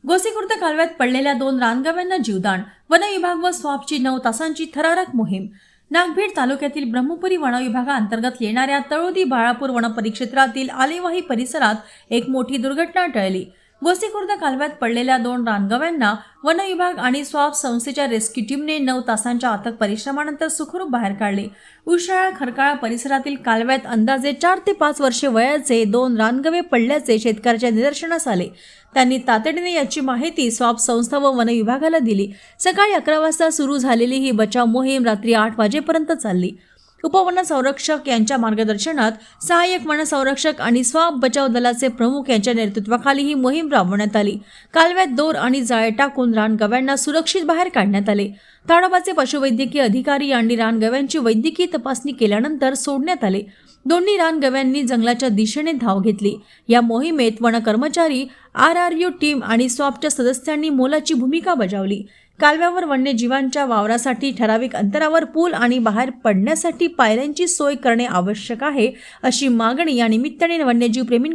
गोसीखुर्द कालव्यात पडलेल्या 2 रानगव्यांना जीवदान. वन विभाग व स्वापची 9 तासांची थरारक मोहीम. नागभीड तालुक्यातील ब्रह्मपुरी वन विभागाअंतर्गत येणाऱ्या तळोदी बाळापूर वन परिक्षेत्रातील आलेवाही परिसरात एक मोठी दुर्घटना टळली. गोसीखुर्द कालव्यात पडलेल्या 2 रानगव्यांना वन विभाग आणि स्वाप संस्थेच्या रेस्क्यू टीमने 9 तासांच्या अथक परिश्रमानंतर सुखरूप बाहेर काढले. उशाळा खरकाळा परिसरातील कालव्यात अंदाजे 4 ते 5 वर्षे वयाचे 2 रानगवे पडल्याचे शेतकऱ्याच्या निदर्शनास आले. त्यांनी तातडीने याची माहिती स्वाप संस्था व वन विभागाला दिली. सकाळी 11 वाजता सुरू झालेली ही बचाव मोहीम रात्री 8 वाजेपर्यंत चालली. उपवन संरक्षक यांच्या मार्गदर्शनात सहाय्यक वन संरक्षक आणि स्वाप बचाव दलाचे प्रमुख यांच्या नेतृत्वाखाली ही मोहीम राबवण्यात आली. कालव्यात दोर आणि जाळे टाकून रानगव्यांना सुरक्षित बाहेर काढण्यात आले. ताडोबाचे पशुवैद्यकीय अधिकारी यांनी रानगव्यांची वैद्यकीय तपासणी केल्यानंतर सोडण्यात आले. दोन्ही रानगव्यांनी जंगलाच्या दिशेने धाव घेतली. या मोहिमेत वन कर्मचारी, RRU टीम आणि स्वापच्या सदस्यांनी मोलाची भूमिका बजावली. कालव्यावर वन्यजीवांच्या वावरासाठी ठराविक अंतरावर पूल आणि बाहेर पडण्यासाठी पायऱ्यांची सोय करणे आवश्यक आहे, अशी मागणी या निमित्ताने वन्यजीव प्रेमी